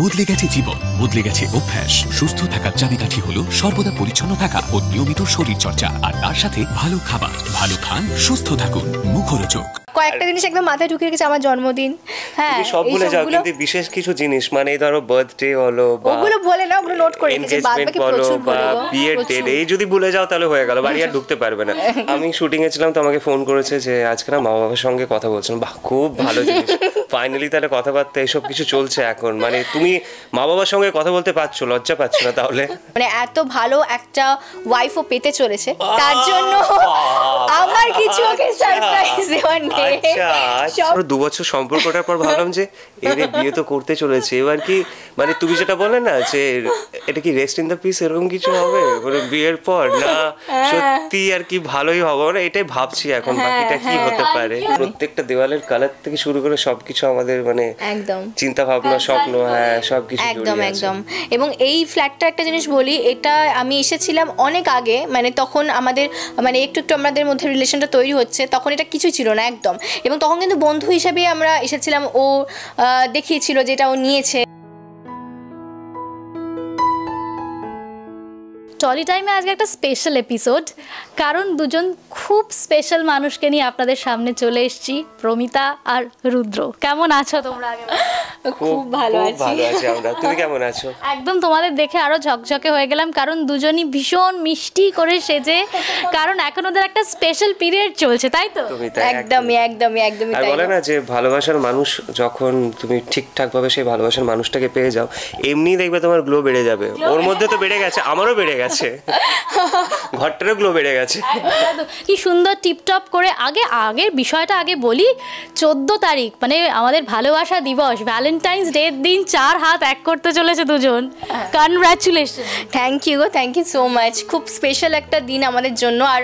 বদলে গেছে জীবন, বদলে গেছে অভ্যাস। সুস্থ থাকার চাবিকাঠি হলো সর্বদা পরিচ্ছন্ন থাকা ও নিয়মিত শরীর চর্চা, আর তার সাথে ভালো খাবার। ভালো খান, সুস্থ থাকুন, মুখরোচক। কয়েকটা জিনিস একদম মাথায় ঢুকে গেছে। আমার জন্মদিন, হ্যাঁ, সব ভুলে যাও, কিন্তু বিশেষ কিছু জিনিস মানে ধরো বার্থডে হলো, ওগুলো বলে না, ওগুলো নোট করে রেখেছি, বাদ বাকি প্রচুর ভুলে যাও। বিয়ের ডেট এই যদি ভুলে যাও তাহলে হয়ে গেল, বাড়ি আর ঢুকতে পারবে না। আমি শুটিং এ ছিলাম তো আমাকে ফোন করেছে যে আজকে না মা বাবার সঙ্গে কথা বলছিলাম। বাহ, খুব ভালো জিনিস। ফাইনালি তাহলে কথাবার্তা এসব কিছু চলছে এখন। মানে তুমি মা বাবার সঙ্গে কথা বলতে পারছো, লজ্জা পাচ্ছ না? তাহলে মানে এত ভালো একটা ওয়াইফও পেতে চলেছে, তার জন্য আমার কিছু ওকে সারপ্রাইজ দেওয়ার নেই। আচ্ছা, 2 বছর সম্পর্কটার পর ভাবলাম যে এর বিয়ে তো করতে চলেছে, এবার কি মানে তুমি যেটা বললে না যে এটা কি রেস্ট ইন দ্য পিস এরকম কিছু হবে মানে বিয়ের পর, না সত্যি আর কি ভালোই হবে না, এটাই ভাবছি এখন বাকিটা কি হতে পারে। প্রত্যেকটা দেওয়ালের কালার থেকে শুরু করে সবকিছু আমাদের মানে একদম চিন্তা ভাবনা, স্বপ্ন, হ্যাঁ সবকিছু একদম একদম। এবং এই ফ্ল্যাটটা একটা জিনিস বলি, এটা আমি এসেছিলাম অনেক আগে, মানে তখন আমাদের মানে একটু একটু আমাদের মধ্যে রিলেশনটা তৈরি হচ্ছে, তখন এটা কিছুই ছিল না একদম। এবং তখন কিন্তু বন্ধু হিসেবে আমরা এসেছিলাম, ও দেখিয়েছিল যেটা ও নিয়েছে। টলি টাইমে আজকে একটা স্পেশাল এপিসোড, কারণ দুজন খুব স্পেশাল মানুষকে নিয়ে আপনাদের সামনে চলে এসেছি, প্রমিতা আর রুদ্র। কেমন আছো তোমরা? খুব ভালো আছি আমরা। তুমি কেমন আছো? একদম তোমাদের দেখে আরো ঝকঝকে হয়ে গেলাম, কারণ দুজনই ভীষণ মিষ্টি করে সেজে, কারণ এখন ওদের একটা স্পেশাল পিরিয়ড চলছে, তাই তো? একদমই একদমই একদমই তাই। বলে না যে ভালোবাসার মানুষ যখন তুমি ঠিকঠাক ভাবে সেই ভালোবাসার মানুষটাকে পেয়ে যাও, এমনি দেখবে তোমার গ্লো বেড়ে যাবে। ওর মধ্যে তো বেড়ে গেছে, আমারও বেড়ে গেছে, ঘরটারও গ্লো বেড়ে গেছে। কি সুন্দর টিপটপ করে। আগের বিষয়টা আগে বলি, 14 তারিখ মানে আমাদের ভালোবাসা দিবস, ভ্যালেন্টাইন্স ডের দিন 4 হাত এক করতে চলেছে দুজন। Congratulation. Thank you so much. খুব স্পেশাল একটা দিন আমাদের জন্য। আর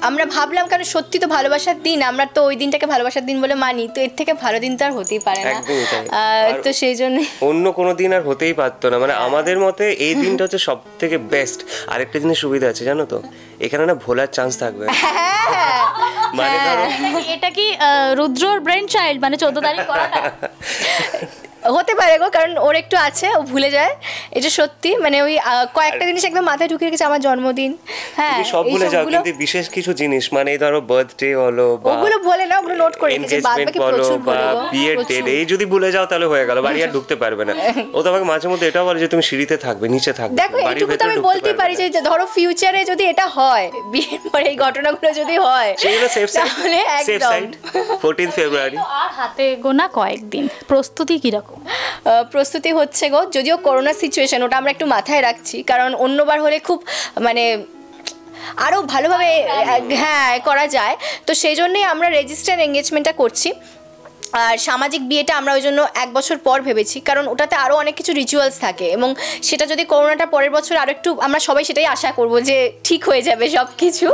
আমরা ভাবলাম, কারণ সত্যি তো ভালোবাসার দিন, আমরা তো ওই দিনটাকে ভালোবাসার দিন বলে মানি, তো এর থেকে ভালো দিন তো আর হতেই পারে না। তো সেই জন্য অন্য কোনো দিন আর হতেই পারতো না, মানে আমাদের মতে এই দিনটা হচ্ছে সব থেকে বেস্ট। আরেকটা জিনিস সুবিধা আছে জানো তো, এখানে না ভোলার চান্স থাকবে। মানে এটা কি রুদ্রর ব্রেন চাইল্ড, মানে 14 তারিখ করাটা হতে পারে গো, কারণ ওর একটু আছে, ও ভুলে যায়, এটা সত্যি। মানে ওই কয়েকটা জিনিস একদম মাথায় ঢুকে গেছে। আমার জন্মদিন, হ্যাঁ, সব ভুলে যাও, কিন্তু বিশেষ কিছু জিনিস মানে ধরো বার্থডে হলো, ওগুলো বলে না, ওগুলো নোট করে রেখেছি, বাদ বাকি প্রচুর ভুলে যাও। বিয়ের ডেট এই যদি ভুলে যাও তাহলে হয়ে গেল, বাড়ি আর ঢুকতে পারবে না। ও তো আমাকে মাঝে মধ্যে এটাও বলে যে তুমি সিঁড়িতে থাকবে, নিচে থাকবে। দেখো, এইটুকু তো আমি বলতে পারি যে ধরো ফিউচারে যদি এটা হয়, বিয়ের পরে এই ঘটনাগুলো যদি হয়, সেগুলো সেফ সাইড, সেফ সাইড। 14 ফেব্রুয়ারি আর হাতে গোনা কয়েকদিন। প্রস্তুতি কিরকম? প্রস্তুতি হচ্ছে গো, যদিও করোনা সিচুয়েশন, ওটা আমরা একটু মাথায় রাখছি, কারণ অন্যবার হলে খুব মানে আরও ভালোভাবে হ্যাঁ করা যায়। তো সেই জন্যই আমরা রেজিস্টার এঙ্গেজমেন্টটা করছি। আর সামাজিক বিয়েটা আমরা ওই জন্য 1 বছর পর ভেবেছি, কারণ ওটাতে আরও অনেক কিছু রিচুয়ালস থাকে, এবং সেটা যদি করোনাটা পরের বছর আরও একটু, আমরা সবাই সেটাই আশা করব যে ঠিক হয়ে যাবে সব কিছু।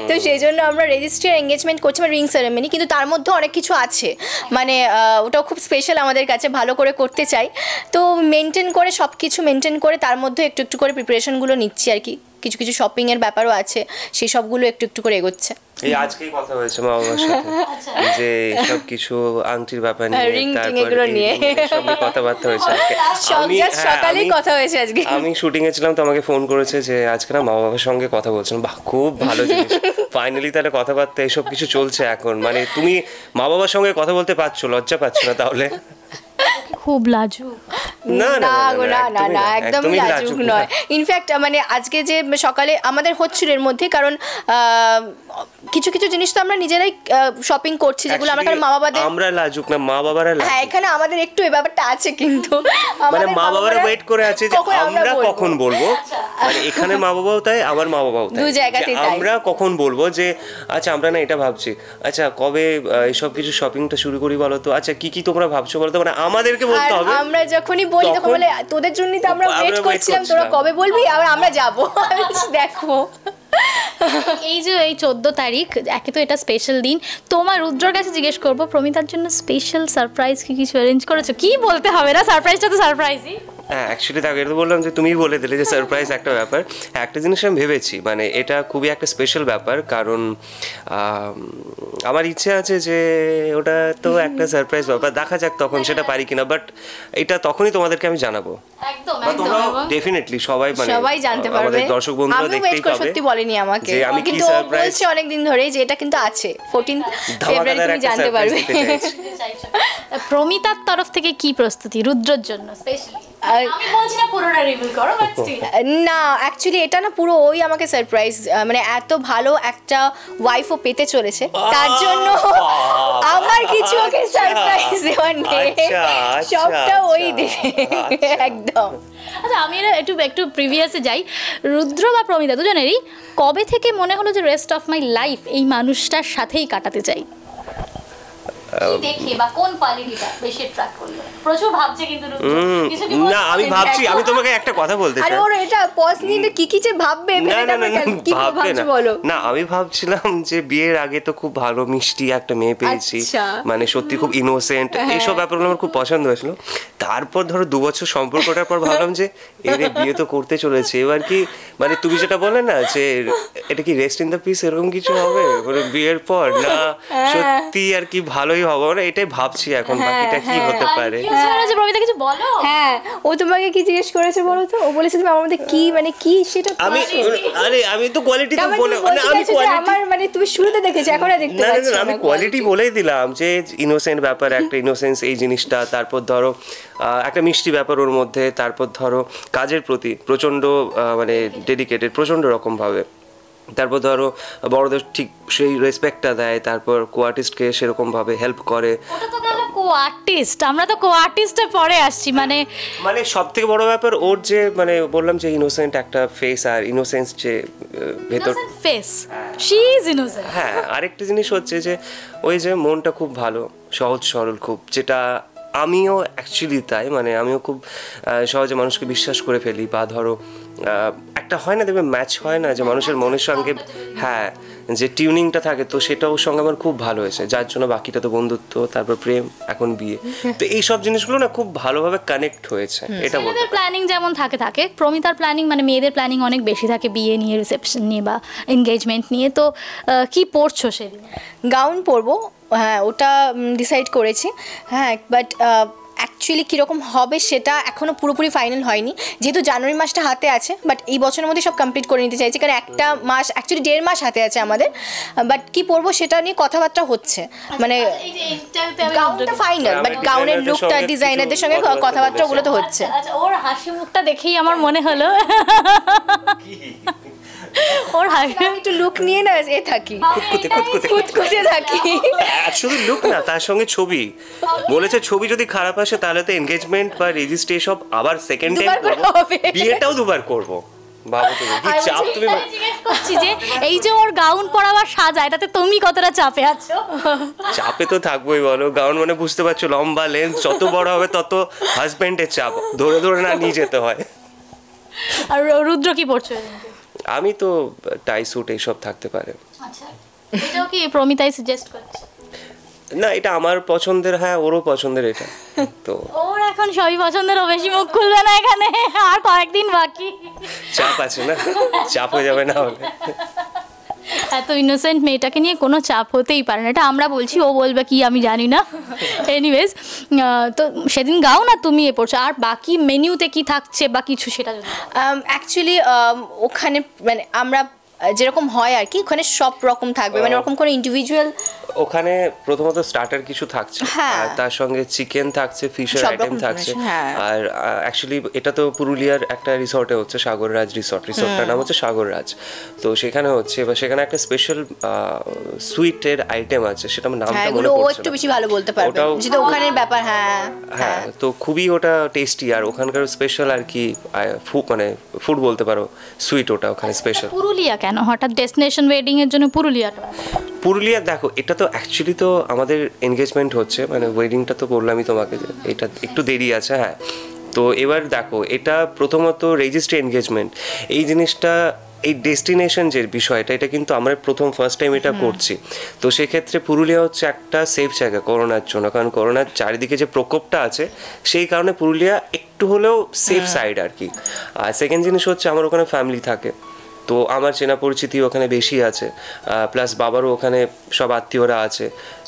তো সেই জন্য আমরা রেজিস্ট্রি এঙ্গেজমেন্ট করছি, মানে রিং সেরেমনি, কিন্তু তার মধ্যে অনেক কিছু আছে, মানে ওটাও খুব স্পেশাল আমাদের কাছে, ভালো করে করতে চাই। তো মেনটেন করে, সব কিছু মেনটেন করে তার মধ্যে একটু একটু করে প্রিপারেশনগুলো নিচ্ছি আর কি। কিছু কিছু শপিংয়ের ব্যাপারও আছে, সেই সবগুলো একটু একটু করে এগোচ্ছে। এই আজকেই কথা হয়েছে মা বাবার সাথে যে সব কিছু আংটির ব্যাপার নিয়ে, তারপর নিয়ে সব কথাবার্তা হয়েছে। সকালেই কথা হয়েছে আজকে। আমি শুটিং এ ছিলাম তো আমাকে ফোন করেছে যে আজকে না মা বাবার সঙ্গে কথা বলছিলাম। বাহ, খুব ভালো জিনিস। ফাইনালি তাহলে কথাবার্তা এসব কিছু চলছে এখন। মানে তুমি মা বাবার সঙ্গে কথা বলতে পারছো, লজ্জা পাচ্ছ না? তাহলে খুব লাজুক? না না না না, একদমই লাজুক নয়। ইনফ্যাক্ট মানে আজকে যে সকালে আমাদের হচ্ছিল এর মধ্যে, কারণ কিছু কিছু জিনিস তো আমরা নিজেরাই শপিং করছি, যেগুলো আমরা মা বাবাদের। আমরা লাজুক না, মা বাবারা লাজুক। হ্যাঁ, এখানে আমাদের একটু এই ব্যাপারটা আছে, কিন্তু মানে মা বাবারা ওয়েট করে আছে যে আমরা কখন বলবো। মানে এখানে মা বাবাও তাই, আমার মা বাবাও তাই, দুই জায়গাতেই তাই। আমরা কখন বলবো যে আচ্ছা আমরা না এটা ভাবছি, আচ্ছা কবে এইসব কিছু শপিংটা শুরু করি বলো তো, আচ্ছা কি কি তোমরা ভাবছো বলো তো, মানে আমাদেরকে বলতে হবে। আমরা যখনই বলি তখন বলে তোদের জন্যই তো আমরা ওয়েট করছিলাম, তোরা কবে বলবি, আবার আমরা যাবো। দেখো এই যে এই 14 তারিখ, একে তো এটা স্পেশাল দিন, তোমার রুদ্রর কাছে জিজ্ঞেস করবো, প্রমিতার জন্য স্পেশাল সারপ্রাইজ কি কিছু অ্যারেঞ্জ করেছো? কি বলতে হবে না, সারপ্রাইজটা তো সারপ্রাইজই। হ্যাঁ অ্যাকচুয়ালি তাকে তো বললাম যে তুমিই বলে দিলে যে সারপ্রাইজ একটা ব্যাপার। একটা জিনিস আমি ভেবেছি, মানে এটা খুবই একটা স্পেশাল ব্যাপার, কারণ আমার ইচ্ছে আছে যে ওটা তো একটা সারপ্রাইজ ব্যাপার, দেখা যাক তখন সেটা পারি কিনা, বাট এটা তখনই তোমাদেরকে আমি জানাবো। একদম তোমরা ডেফিনেটলি সবাই মানে সবাই জানতে পারবে, আমাদের দর্শক বন্ধুরা আমিও দেখতেই ওয়েট করে, পাবে সত্যি বলেনি আমাকে, যে আমি কি কিন্তু সারপ্রাইজ বলছে অনেক দিন ধরেই যে এটা কিন্তু আছে 14 ফেব্রুয়ারি তুমি জানতে পারবে। প্রমিতার তরফ থেকে কি প্রস্তুতি রুদ্রর জন্য স্পেশালি? আমি বলছি না পুরোটা রিভিল করো, বাট স্টিল না অ্যাকচুয়ালি এটা না পুরো ওই আমাকে সারপ্রাইজ, মানে এত ভালো একটা ওয়াইফও পেতে চলেছে, তার জন্য আমার কিছু ওকে সারপ্রাইজ দেওয়ার নেই, সবটা ওই দেবে একদম। আচ্ছা আমি একটু প্রিভিয়াসে যাই, রুদ্র বা প্রমিতা দুজনেরই কবে থেকে মনে হলো যে রেস্ট অফ মাই লাইফ এই মানুষটার সাথেই কাটাতে চাই? দেখে বা কোন কোয়ালিটিটা বেশি অ্যাট্রাক্ট করলো? প্রচুর ভাবছে কিন্তু না আমি ভাবছি, আমি তোমাকে একটা কথা বলতে চাই। আরে ওর এটা পজ নিয়ে কি যে ভাববে, কি ভাবছো বলো? না আমি ভাবছিলাম যে বিয়ের আগে তো খুব ভালো মিষ্টি একটা মেয়ে পেয়েছি, মানে সত্যি খুব ইনোসেন্ট, এইসব ব্যাপারগুলো আমার খুব পছন্দ হয়েছিল। তারপর ধরো 2 বছর সম্পর্কটার পর ভাবলাম যে এর বিয়ে তো করতে চলেছে, এবার কি মানে তুমি যেটা বলে না যে এটা কি রেস্ট ইন দ্য পিস এরকম কিছু হবে মানে বিয়ের পর, না সত্যি আর কি ভালোই হবে না, এটাই ভাবছি এখন বাকিটা কি হতে পারে। প্রমিতা কিছু বলো। হ্যাঁ ও তোমাকে কি জিজ্ঞেস করেছে বলো তো? ও বলেছে তুমি আমাদের কি মানে কি সেটা আমি আমি তো কোয়ালিটি তো বলে মানে আমি কোয়ালিটি আমার মানে তুমি শুরুতে দেখেছো এখন আর দেখতে পাচ্ছ না, আমি কোয়ালিটি বলেই দিলাম যে ইনোসেন্ট ব্যাপার, একটা ইনোসেন্স এই জিনিসটা, তারপর ধরো একটা মিষ্টি ব্যাপার ওর মধ্যে, তারপর ধরো কাজের প্রতি প্রচন্ড মানে ডেডিকেটেড প্রচন্ড রকম ভাবে, তারপর ধরো বড়দের ঠিক সেই রেসপেক্টটা দেয়, তারপর কো আর্টিস্টকে সেরকম ভাবে হেল্প করে। ওটা তো গেল কো আর্টিস্ট, আমরা তো কো আর্টিস্টে পরে আসছি, মানে সবথেকে বড় ব্যাপার ওর যে মানে বললাম যে ইনোসেন্ট একটা ফেস আর ইনোসেন্স যে ভেতর ফেস, শি ইজ ইনোসেন্ট। হ্যাঁ আরেকটা জিনিস হচ্ছে যে ওই যে মনটা খুব ভালো, সহজ সরল খুব, যেটা আমিও অ্যাকচুয়ালি তাই, মানে আমিও খুব সহজে মানুষকে বিশ্বাস করে ফেলি, বা ধরো একটা হয় না দেখবে ম্যাচ হয় না যে মানুষের মনের সঙ্গে, হ্যাঁ যে টিউনিংটা থাকে, তো সেটা ওর সঙ্গে আমার খুব ভালো হয়েছে, যার জন্য বাকিটা তো বন্ধুত্ব, তারপর প্রেম, এখন বিয়ে, তো এই সব জিনিসগুলো না খুব ভালোভাবে কানেক্ট হয়েছে। এটা বলতে প্ল্যানিং যেমন থাকে প্রমিতার প্ল্যানিং মানে মেয়েদের প্ল্যানিং অনেক বেশি থাকে বিয়ে নিয়ে, রিসেপশন নিয়ে বা এনগেজমেন্ট নিয়ে, তো কি পরছো সেদিন? গাউন পরবো, হ্যাঁ ওটা ডিসাইড করেছি, হ্যাঁ বাট অ্যাকচুয়ালি কীরকম হবে সেটা এখনও পুরোপুরি ফাইনাল হয়নি, যেহেতু জানুয়ারি মাসটা হাতে আছে, বাট এই বছরের মধ্যে সব কমপ্লিট করে নিতে চাইছি, কারণ একটা মাস অ্যাকচুয়ালি 1.5 মাস হাতে আছে আমাদের, বাট কি পরবো সেটা নিয়ে কথাবার্তা হচ্ছে, মানে গাউনটা ফাইনাল, বাট গাউনের লুকটা ডিজাইনারদের সঙ্গে কথাবার্তাগুলো তো হচ্ছে। আচ্ছা ওর হাসি মুখটা দেখেই আমার মনে হলো ওর হাসি একটু লুক নিয়ে না এ থাকি, খুঁতখুঁতে থাকি, শুধু লুক না তার সঙ্গে ছবি, বলেছে ছবি যদি খারাপ আসে তাহলে তো এনগেজমেন্ট বা রেজিস্ট্রেশন সব আবার সেকেন্ড টাইম করব, বিয়েটাও দুবার করব। বাবু তুমি কি চাপ, তুমি জিজ্ঞেস করছি যে এই যে ওর গাউন পরাবার সাজা, এটাতে তুমি কতটা চাপে আছো? চাপে তো থাকবোই বলো, গাউন মানে বুঝতে পারছো লম্বা লেন্থ, যত বড় হবে তত হাজবেন্ডের চাপ, ধরে ধরে না নিয়ে যেতে হয়। আর রুদ্র কি পড়ছো? আমি তো টাই স্যুট এইসব থাকতে পারে। আচ্ছা এটাও কি প্রমিতাই সাজেস্ট করছে? না এটা আমার পছন্দের, হ্যাঁ ওরও পছন্দের, এটা তো ওর এখন সবই পছন্দের, ও বেশি মুখ খুলবে না এখানে, আর কয়েকদিন বাকি, চাপ আছে না, চাপ হয়ে যাবে না হলে। এত ইনোসেন্ট মেয়েটাকে নিয়ে কোনো চাপ হতেই পারে না, এটা আমরা বলছি, ও বলবে কি আমি জানি না। এনিওয়েজ তো সেদিন গাও না তুমি এ পড়ছো, আর বাকি মেনুতে কি থাকছে বা কিছু সেটা যদি অ্যাকচুয়ালি ওখানে মানে আমরা যেরকম হয় আর কি, ওখানে সব রকম থাকবে, মানে ওরকম কোনো ইন্ডিভিজুয়াল, ওখানে প্রথমত স্টার্টার কিছু থাকছে, আর তার সঙ্গে চিকেন থাকছে, ফিশের আইটেম থাকছে, আর অ্যাকচুয়ালি এটা তো পুরুলিয়ার একটা রিসর্টে হচ্ছে, সাগররাজ রিসর্টটার নাম হচ্ছে সাগররাজ, তো সেখানে হচ্ছে, এবার সেখানে একটা স্পেশাল সুইটের আইটেম আছে, সেটা আমার নামটা মনে পড়ছে না, একটু বেশি ভালো বলতে পারবে যেটা ওখানের ব্যাপার। হ্যাঁ হ্যাঁ তো খুবই ওটা টেস্টি, আর ওখানকার স্পেশাল আর কি মানে ফুড বলতে পারো, সুইট ওটা ওখানে স্পেশাল। পুরুলিয়া কেন হঠাৎ ডেস্টিনেশন ওয়েডিং এর জন্য পুরুলিয়াটা? পুরুলিয়া দেখো এটা তো অ্যাকচুয়ালি তো আমাদের এনগেজমেন্ট হচ্ছে, মানে ওয়েডিংটা তো বললামই তোমাকে যে এটা একটু দেরি আছে, হ্যাঁ তো এবার দেখো, এটা প্রথমত রেজিস্ট্রি এনগেজমেন্ট, এই জিনিসটা, এই ডেস্টিনেশন যে বিষয়টা, এটা কিন্তু আমরা ফার্স্ট টাইম এটা করছি। তো সেক্ষেত্রে পুরুলিয়া হচ্ছে একটা সেফ জায়গা করোনার জন্য, কারণ করোনার চারিদিকে যে প্রকোপটা আছে সেই কারণে পুরুলিয়া একটু হলেও সেফ সাইড আর কি। আর সেকেন্ড জিনিস হচ্ছে আমার ওখানে ফ্যামিলি থাকে, তো আমার চেনা পরিচিতি ওখানে বেশি আছে, প্লাস বাবারও ওখানে সব আত্মীয়রা আছে,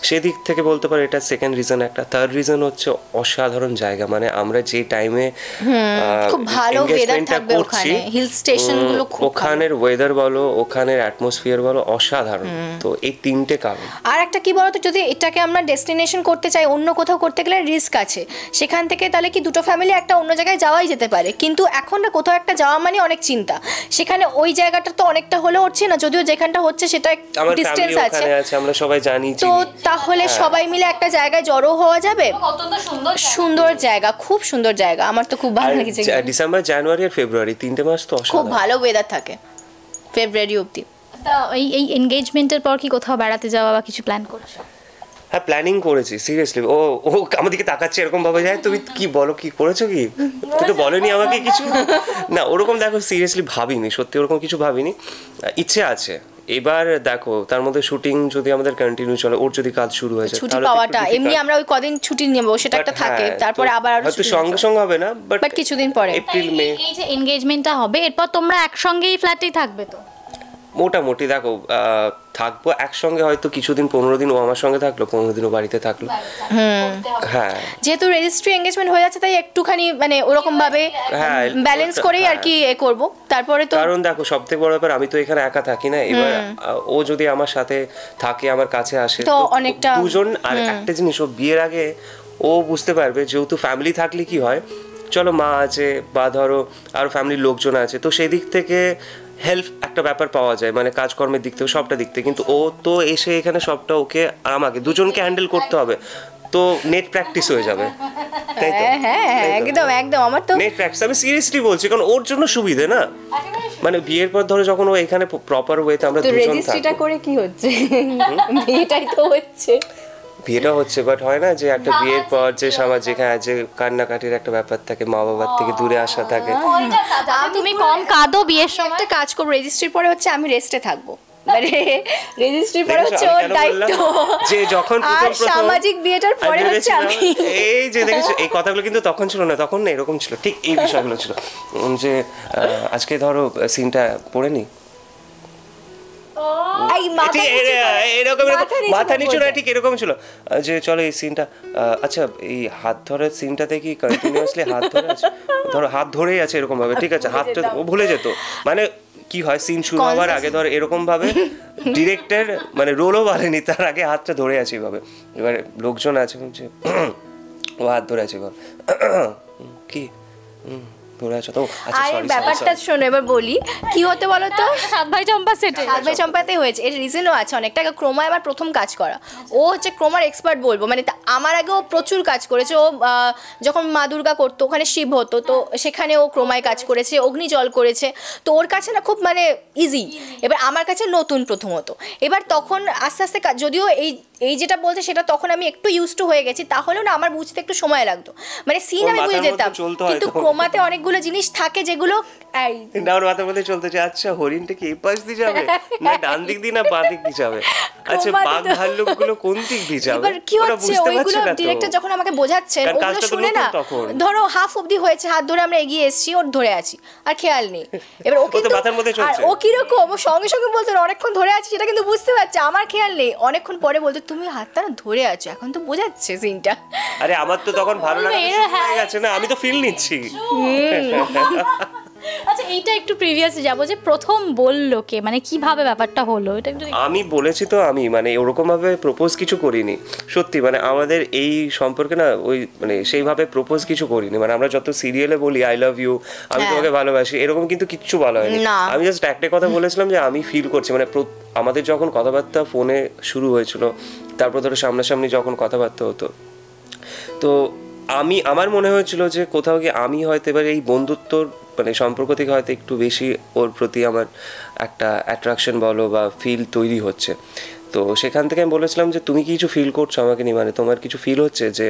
সেদিক থেকে বলতে পারো এটা সেকেন্ড রিজন। একটা থার্ড রিজন হচ্ছে অসাধারণ জায়গা, মানে আমরা যে টাইমে খুব ভালো ওয়েদার থাকবে ওখানে, হিল স্টেশনগুলো খুব ওখানের ওয়েদার বলো, ওখানের অ্যাটমসফিয়ার বলো, অসাধারণ। তো এই তিনটে কারণ। আর একটা কি বলতো, যদি এটাকে আমরা ডেস্টিনেশন করতে চাই, অন্য কোথাও করতে গেলে রিস্ক আছে, সেখান থেকে তাহলে কি দুটো ফ্যামিলি একটা অন্য জায়গায় যাওয়াই যেতে পারে, কিন্তু এখন না কোথাও একটা যাওয়া মানে অনেক চিন্তা, সেখানে ওই জায়গাটা তো অনেকটা হলেও হচ্ছে না, যদিও যেখানটা হচ্ছে সেটা ডিস্টেন্স আছে, আমরা সবাই জানি, তো তাহলে সবাই মিলে একটা জায়গায় জড়ো হওয়া যাবে। সুন্দর জায়গা, খুব সুন্দর জায়গা, আমার তো খুব ভালো লেগেছে। ডিসেম্বর, জানুয়ারি আর ফেব্রুয়ারি 3টে মাস তো খুব ভালো ওয়েদার থাকে, ফেব্রুয়ারি অবধি। এই এনগেজমেন্টের পর কি কোথাও বেড়াতে যাওয়া বা কিছু প্ল্যান করছো? হ্যাঁ, প্ল্যানিং করেছি সিরিয়াসলি। ও আমার দিকে তাকাচ্ছে এরকম ভাবে, যায় তুমি কি বলো, কি করেছো, কি তুই তো বলনি আমাকে কিছু না, ওরকম দেখো সিরিয়াসলি ভাবিনি, সত্যি ওরকম কিছু ভাবিনি, ইচ্ছে আছে। এবার দেখো তার মধ্যে শুটিং যদি আমাদের কন্টিনিউ চলে, ওর যদি কাজ শুরু হয়ে যায়, ছুটি পাওয়াটা, এমনি আমরা ওই কদিন ছুটি নেব সেটা একটা থাকে, তারপরে আবার হয়তো সঙ্গে সঙ্গে হবে না, বাট কিছুদিন পরে এপ্রিল মে। এই যে এনগেজমেন্টটা হবে, এরপর তোমরা একসঙ্গেই ফ্ল্যাটেই থাকবে তো? মোটামুটি দেখো থাকবো একসঙ্গে, হয়তো কিছুদিন 15 দিন ও আমার সঙ্গে থাকলো, 15 দিন ও বাড়িতে থাকলো। হ্যাঁ, যেহেতু রেজিস্ট্রি এনগেজমেন্ট হয়ে যাচ্ছে তাই একটুখানি মানে ওরকম ভাবে ব্যালেন্স করেই আর কি এ করব। তারপরে তো কারণ দেখো সবথেকে বড় ব্যাপার, আমি তো এখানে একা থাকি না, এবার ও যদি আমার সাথে থাকে, আমার কাছে আসে, তো অনেকটা দুজন। আর একটা জিনিস, ও বিয়ের আগে ও বুঝতে পারবে, যেহেতু ফ্যামিলি থাকলে কি হয়, চলো মা আছে বা ধরো আর ফ্যামিলির লোকজন আছে, তো সেই দিক থেকে হেল্প একটা ব্যাপার পাওয়া যায়, মানে কাজকর্মের দিক থেকে, সবটা দিক থেকে। কিন্তু ও তো এসে এখানে সবটা ওকে আর আমাকে দুজনকে হ্যান্ডেল করতে হবে, তো নেট প্র্যাকটিস হয়ে যাবে, তাই তো? হ্যাঁ, একদম একদম, আমার তো নেট প্র্যাকটিস, আমি সিরিয়াসলি বলছি, কারণ ওর জন্য সুবিধে না, মানে বিয়ের পর ধরো যখন ও এখানে প্রপার ওয়েতে আমরা দুজন থাকি। রেজিস্ট্রিটা করে কি হচ্ছে, বিয়েটাই তো হচ্ছে, বিয়েটা হচ্ছে, বাট হয় না যে একটা বিয়ের পর যে সামাজিক, হ্যাঁ, যে কান্নাকাটির একটা ব্যাপার থাকে, মা বাবার থেকে দূরে আসা থাকে। তুমি কম কাঁদো বিয়ের সময়? একটা কাজ করবো, রেজিস্ট্রির পরে হচ্ছে আমি রেস্টে থাকবো, মানে রেজিস্ট্রি পরে হচ্ছে ওর দায়িত্ব, যে যখন আর সামাজিক বিয়েটার পরে হচ্ছে আমি। এই যে দেখেছো, এই কথাগুলো কিন্তু তখন ছিল না, তখন না এরকম ছিল, ঠিক এই বিষয়গুলো ছিল যে আজকে ধরো সিনটা পড়ে নি, এরকম মাথা নিচু না, ঠিক এরকম ছিল যে চলো এই সিনটা, আচ্ছা এই হাত ধরার সিনটাতে কি কন্টিনিউয়াসলি হাত ধরে আছে, ধরো হাত ধরেই আছে এরকম ভাবে, ঠিক আছে, হাতটা ও ভুলে যেত, মানে কি হয় সিন শুরু হওয়ার আগে ধর এরকম ভাবে ডিরেক্টর মানে রোলও বলেনি, তার আগে হাতটা ধরে আছে এইভাবে, এবার লোকজন আছে বলছে ও হাত ধরে আছে, এবার কি ধরে আছো তো, আচ্ছা সরি, ব্যাপারটা শোনো এবার বলি কি হতে বলো তো, সাত ভাই চম্পা সেটে, সাত ভাই চম্পাতে হয়েছে, এর রিজনও আছে অনেকটা। ক্রোমা আমার প্রথম কাজ করা, ও হচ্ছে ক্রোমার এক্সপার্ট বলবো, মানে আমার আগে ও প্রচুর কাজ করেছে, ও যখন মা দুর্গা করতো ওখানে শিব হতো, তো সেখানে ও ক্রোমায় কাজ করেছে, অগ্নিজল করেছে, তো ওর কাছে না খুব মানে ইজি। এবার আমার কাছে নতুন প্রথমত, এবার তখন আস্তে আস্তে যদিও এই যেটা বলছে সেটা তখন আমি একটু ইউজ টু হয়ে গেছি, তাহলেও না আমার বুঝতে একটু সময় লাগতো, মানে সিন আমি বুঝে যেতাম, কিন্তু ক্রোমাতে অনেকগুলো জিনিস থাকে যেগুলো ডাউন মাথার মধ্যে চলতে চায়, আচ্ছা হরিণটা কি এই পাশ দিয়ে যাবে না ডান দিক দিয়ে না বাঁ দিক দিয়ে যাবে, আচ্ছা বাঘ ভাল্লুক গুলো কোন দিক দিয়ে যাবে, এবার কি হচ্ছে ওইগুলো ডিরেক্টর যখন আমাকে বোঝাচ্ছেন ওগুলো শুনে না, ধরো হাফ অবধি হয়েছে, হাত ধরে আমরা এগিয়ে এসেছি, ওর ধরে আছি আর খেয়াল নেই, এবার ও কিন্তু মাথার মধ্যে চলছে, ও কিরকম ও সঙ্গে সঙ্গে বলতো অনেকক্ষণ ধরে আছি সেটা কিন্তু বুঝতে পারছে, আমার খেয়াল নেই, অনেকক্ষণ পরে বলতো তুমি হাতটা না ধরে আছো, এখন তো বোঝাচ্ছে সিনটা। আরে আমার তো তখন ভালো লাগা হয়ে গেছে না, আমি তো ফিল নিচ্ছি। আচ্ছা এইটা একটু প্রিভিয়াসে যাবো, যে প্রথম বললো কে, মানে কিভাবে ব্যাপারটা হলো এটা একটু। আমি বলেছি তো, আমি মানে ওরকম ভাবে প্রপোজ কিছু করিনি, সত্যি মানে আমাদের এই সম্পর্কে না ওই মানে সেইভাবে প্রপোজ কিছু করিনি, মানে আমরা যত সিরিয়ালে বলি আই লাভ ইউ, আমি তোমাকে ভালোবাসি, এরকম কিন্তু কিচ্ছু বলা হয়নি, আমি জাস্ট একটা কথা বলেছিলাম যে আমি ফিল করছি, মানে আমাদের যখন কথাবার্তা ফোনে শুরু হয়েছিল, তারপর ধরো সামনাসামনি যখন কথাবার্তা হতো, তো আমার মনে হয়েছিল যে কোথাও গিয়ে আমি হয়তো এবার এই বন্ধুত্বর মানে সম্পর্ক থেকে হয়তো একটু বেশি ওর প্রতি আমার একটা অ্যাট্রাকশন বলো বা ফিল তৈরি হচ্ছে, তো সেখান থেকে আমি বলেছিলাম যে তুমি কি কিছু ফিল করছো আমাকে নিয়ে, মানে তোমার কিছু ফিল হচ্ছে যে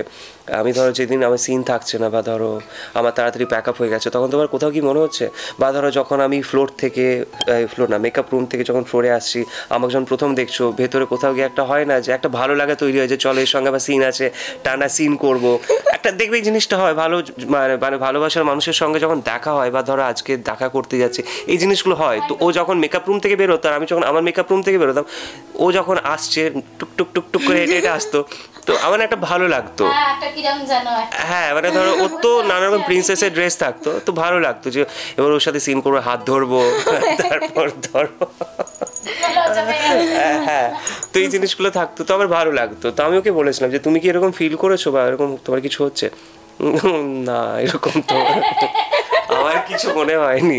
আমি ধরো যেদিন আমার সিন থাকছে না বা ধরো আমার তাড়াতাড়ি প্যাক আপ হয়ে গেছে তখন তোমার কোথাও কি মনে হচ্ছে, বা ধরো যখন আমি ফ্লোর না মেকআপ রুম থেকে যখন ফ্লোরে আসছি আমাকে যখন প্রথম দেখছো ভেতরে কোথাও গিয়ে একটা হয় না যে একটা ভালো লাগা তৈরি হয় যে চলো এর সঙ্গে আবার সিন আছে, টানা সিন করব, একটা দেখবে এই জিনিসটা হয় ভালো, মানে ভালোবাসার মানুষের সঙ্গে যখন দেখা হয় বা ধরো আজকে দেখা করতে যাচ্ছে এই জিনিসগুলো হয়। তো ও যখন মেকআপ রুম থেকে বেরোতো আর আমি যখন আমার মেকআপ রুম থেকে বেরোতাম ও যখন আসছে টুক টুক টুক টুক করে হেঁটে হেঁটে আসতো, তো আমার একটা ভালো লাগতো। হ্যাঁ মানে ধরো ওর তো নানা রকম প্রিন্সেসের ড্রেস থাকতো, তো ভালো লাগতো যে এবার ওর সাথে সিন করবো, হাত ধরবো, তারপর ধরো হ্যাঁ, তো এই জিনিসগুলো থাকতো, তো আমার ভালো লাগতো। তো আমি ওকে বলেছিলাম যে তুমি কি এরকম ফিল করেছো বা এরকম তোমার কিছু হচ্ছে? না এরকম তো আমার কিছু মনে হয়নি।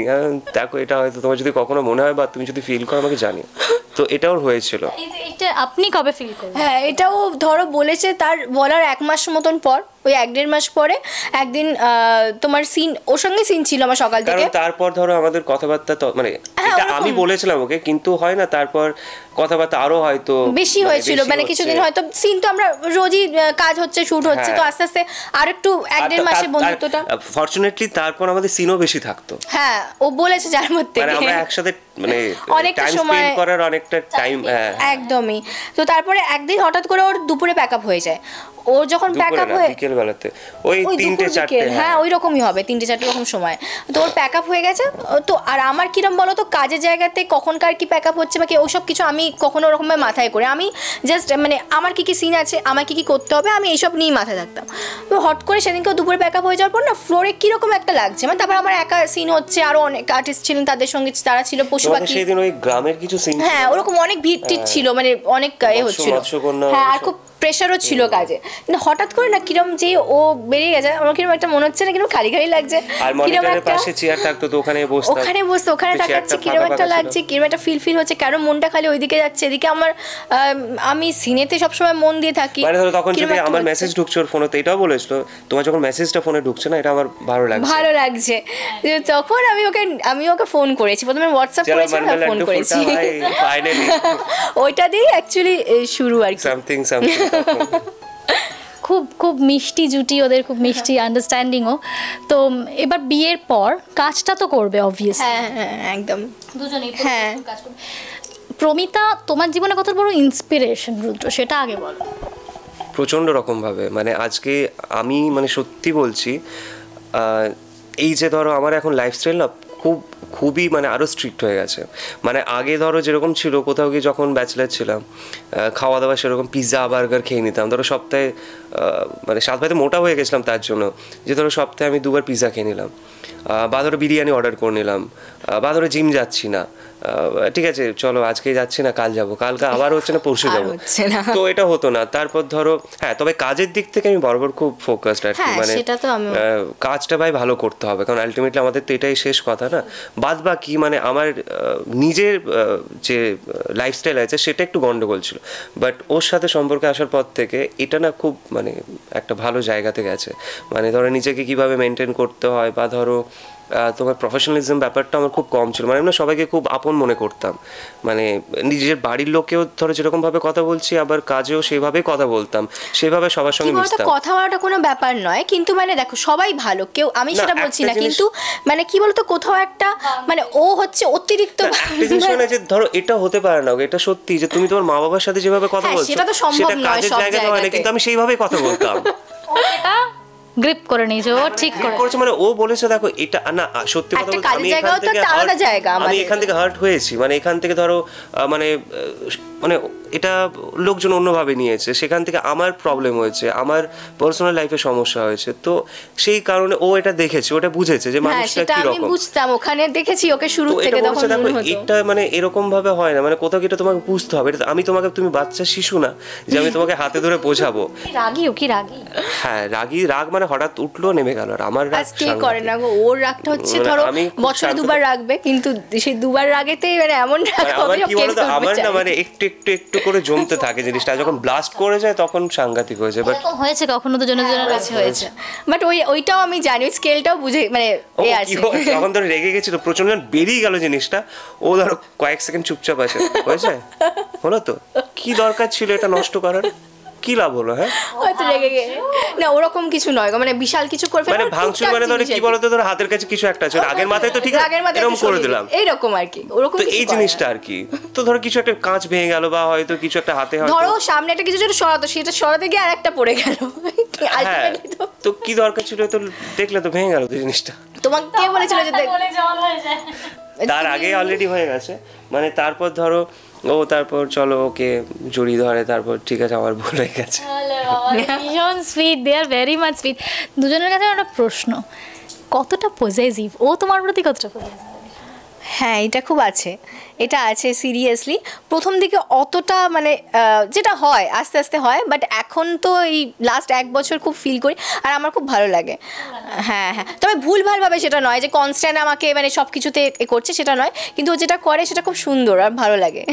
দেখো এটা হয়তো তোমার যদি কখনো মনে হয় বা তুমি যদি ফিল করো আমাকে জানিও। তো এটাও হয়েছিল। এটা আপনি কবে ফিল করলেন? হ্যাঁ এটাও ধরো বলেছে তার বলার 1 মাস মতন পর, ওই 1-1.5 মাস পরে একদিন তোমার সিন, ওর সঙ্গে সিন ছিল আমার সকাল থেকে। তারপর ধরো আমাদের কথাবার্তা তো মানে এটা আমি বলেছিলাম ওকে, কিন্তু হয় না তারপর কথাবার্তা আরো হয়তো বেশি হয়েছিল, মানে কিছুদিন হয়তো সিন তো আমরা রোজই কাজ হচ্ছে, শুট হচ্ছে, তো আস্তে আস্তে আর একটু 1-1.5 মাসে বন্ধুত্বটা ফরচুনেটলি তারপর আমাদের সিনও বেশি থাকতো। হ্যাঁ ও বলেছে যার মধ্যে মানে আমরা একসাথে মানে অনেকটা টাইম সময় স্পেন্ড করার অনেকটা টাইম। একদমই। তো তারপরে একদিন হঠাৎ করে ওর দুপুরে প্যাক আপ হয়ে যায়, ও যখন প্যাক আপ হয়ে বিকেল বেলাতে ওই 3-4, হ্যাঁ ওই রকমই হবে 3-4 রকম সময়, তো ওর প্যাক আপ হয়ে গেছে। তো আর আমার কিরম বলো তো কাজের জায়গাতে কখনকার কি প্যাক আপ হচ্ছে বা কি ওসব কিছু আমি কখনো ওরকমভাবে মাথায় করে, আমি জাস্ট মানে আমার কি কি সিন আছে, আমার কি কি করতে হবে, আমি এইসব নিয়েই মাথায় থাকতাম। তো হট করে সেদিনকে দুপুরে প্যাক আপ হয়ে যাওয়ার পর না ফ্লোরে কীরকম একটা লাগছে, মানে তারপর আমার একা সিন হচ্ছে, আরও অনেক আর্টিস্ট ছিলেন তাদের সঙ্গে, তারা ছিল পশু পাখি, সেদিন ওই গ্রামের কিছু সিন, হ্যাঁ ওরকম অনেক ভিড় টিট ছিল, মানে অনেক এ হচ্ছিল, হ্যাঁ আর খুব প্রেশারও ছিল কাজে। কিন্তু হঠাৎ করে না কিরম যে ও বেরিয়ে গেছে, আমার কিরম একটা মনে হচ্ছে না কিরম খালি খালি লাগছে, আর মনিটরের পাশে চেয়ার থাকতো তো ওখানে বসতাম, ওখানে তাকাচ্ছি কিরম একটা লাগছে, কিরম একটা ফিল হচ্ছে, কেন মনটা খালি ওইদিকে যাচ্ছে, এদিকে আমার আমি সিনেতে সবসময় মন দিয়ে থাকি। মানে ধরো তখন যদি আমার মেসেজ ঢুকছে ওর ফোনে, তো এটাও বলেছিল তোমার যখন মেসেজটা ফোনে ঢুকছে না এটা আমার ভালো লাগছে, তখন আমি ওকে ফোন করেছি, প্রথমে হোয়াটসঅ্যাপ করেছি না ফোন করেছি, ওইটা দিয়েই অ্যাকচুয়ালি শুরু আর কি। সামথিং খুব খুব মিষ্টি জুটি ওদের, খুব মিষ্টি আন্ডারস্ট্যান্ডিংও। তো এবার বিয়ের পর কাজটা তো করবে অবভিয়াসলি। হ্যাঁ একদম দুজনেই হ্যাঁ কাজ করবে। প্রমিতা তোমার জীবনে কত বড় ইন্সপিরেশন রুদ্র, সেটা আগে বলো। প্রচণ্ড রকমভাবে, মানে আজকে আমি মানে সত্যি বলছি এই যে ধরো আমার এখন লাইফস্টাইল না খুবই মানে আরও স্ট্রিক্ট হয়ে গেছে। মানে আগে ধরো যেরকম ছিল কোথাও গিয়ে যখন ব্যাচেলার ছিলাম খাওয়া দাওয়া সেরকম পিৎজা বার্গার খেয়ে নিতাম, ধরো সপ্তাহে মানে 7 ভাইতে মোটা হয়ে গেছিলাম তার জন্য যে ধরো সপ্তাহে আমি 2বার পিৎজা খেয়ে নিলাম, বা ধরো বিরিয়ানি অর্ডার করে নিলাম, বা ধরো জিম যাচ্ছি না, ঠিক আছে চলো আজকে যাচ্ছি না কাল যাবো, কালকে আবার হচ্ছে না পরশু যাবো, তো এটা হতো না। তারপর ধরো হ্যাঁ তবে কাজের দিক থেকে আমি বরাবর খুব ফোকাসড আর কি, মানে কাজটা ভাই ভালো করতে হবে, কারণ আলটিমেটলি আমাদের তো এটাই শেষ কথা না। বাদ বাকি মানে আমার নিজের যে লাইফস্টাইল আছে সেটা একটু গন্ডগোল ছিল, বাট ওর সাথে সম্পর্কে আসার পর থেকে এটা না খুব মানে একটা ভালো জায়গাতে গেছে। মানে ধরো নিজেকে কিভাবে মেনটেন করতে হয় বা ধরো তোমার প্রফেশনালিজম ব্যাপারটা আমার খুব কম ছিল, মানে আমরা সবাইকে খুব আপন মনে করতাম, মানে নিজের বাড়ির লোকেও ধরো যেরকমভাবে কথা বলছি আবার কাজেও সেভাবেই কথা বলতাম, সেভাবে সবার সঙ্গে মিশতাম। কথা বলাটা কোনো ব্যাপার নয়, কিন্তু মানে দেখো সবাই ভালো, কেউ আমি সেটা বলছি না, কিন্তু মানে কি বলতো কোথাও একটা মানে ও হচ্ছে অতিরিক্ত একটা জিনিস মানে যে ধরো এটা হতে পারে না, এটা সত্যি যে তুমি তোমার মা বাবার সাথে যেভাবে কথা বলছো সেটা তো সম্ভব নয় সব জায়গায়, কিন্তু আমি সেইভাবেই কথা বলতাম। এটা গ্রিপ করে নিয়েছে ও, ঠিক করেছে, মানে ও বলেছে দেখো এটা না সত্যি কথা বলতে আমি এখান থেকে হার্ট হয়েছি, মানে এখান থেকে ধরো মানে মানে এটা লোকজন অন্যভাবে নিয়েছে, সেখান থেকে আমার প্রবলেম হয়েছে, আমার পার্সোনাল লাইফে সমস্যা হয়েছে, তো সেই কারণে ও এটা দেখেছে, ওটা বুঝেছে যে মানুষটা কি রকম। আমি বুঝতাম ওখানে দেখেছি ওকে শুরু থেকে, তখন মনে হতো এটা মানে এরকম ভাবে হয় না, মানে কোথাও কি এটা তোমাকে বুঝতে হবে, এটা আমি তুমি বাচ্চা শিশু না যে আমি তোমাকে হাতে ধরে বোঝাবো। কি রাগী হ্যাঁ রাগ মানে হঠাৎ উঠলো নেমে গেল, আর আমার রাগ কে করে না গো, ওর রাগটা হচ্ছে ধরো বছরে 2বার রাগবে, কিন্তু সেই 2বার রাগেতেই মানে এমন রাগ হবে আমার না মানে একটু করে জমতে থাকে জিনিসটা, যখন ব্লাস্ট করে যায় তখন সাংঘাতিক হয়ে যায়। বাট হয়েছে কখনো তো জনের হয়েছে, বাট ওইটাও আমি জানি, স্কেলটাও বুঝে মানে এ আছে, তখন ধরে রেগে গেছিল প্রচন্ড, বেরিয়ে গেল জিনিসটা, ও ধরো কয়েক সেকেন্ড চুপচাপ আছে, হয়েছে হলো তো কি দরকার ছিল এটা নষ্ট করার? কি লাভ হলো? হ্যাঁ, হয়তো রেগে গেছে না, ওরকম কিছু নয় গো, মানে বিশাল কিছু করে মানে ভাঙচুর মানে ধরো কি বলতো, ধরো হাতের কাছে কিছু একটা আছে, আগের মাথায় তো ঠিক আছে এরকম করে দিলাম, এইরকম আর কি, ওরকম তো এই জিনিসটা আর কি। তো ধরো কিছু একটা কাঁচ ভেঙে গেল বা হয়তো কিছু একটা হাতে হয়তো, ধরো সামনে একটা কিছু যেটা সরাতো, সেটা সরাতে গিয়ে আর একটা পড়ে গেল, হ্যাঁ, তো কি দরকার ছিল? তো দেখলে তো ভেঙে গেল তো জিনিসটা। তোমাকে কে বলেছিল যে তার আগে অলরেডি হয়ে গেছে, মানে তারপর ধরো ও তারপর চলো ওকে জড়িয়ে ধরে, তারপর ঠিক আছে আমার ভুল হয়ে গেছে। ভীষণ sweet, they are very much sweet. দুজনের কাছে একটা প্রশ্ন, কতটা পজেসিভ ও তোমার প্রতি, কতটা পজেসিভ? হ্যাঁ, এটা খুব আছে, এটা আছে সিরিয়াসলি। প্রথম দিকে অতটা মানে যেটা হয় আস্তে আস্তে হয়, বাট এখন তো এই লাস্ট 1 বছর খুব ফিল করি, আর আমার খুব ভালো লাগে। হ্যাঁ হ্যাঁ, তবে ভুলভালভাবে সেটা নয় যে কনস্ট্যান্ট আমাকে মানে সব কিছুতে করছে, সেটা নয়, কিন্তু ও যেটা করে সেটা খুব সুন্দর আর ভালো লাগে।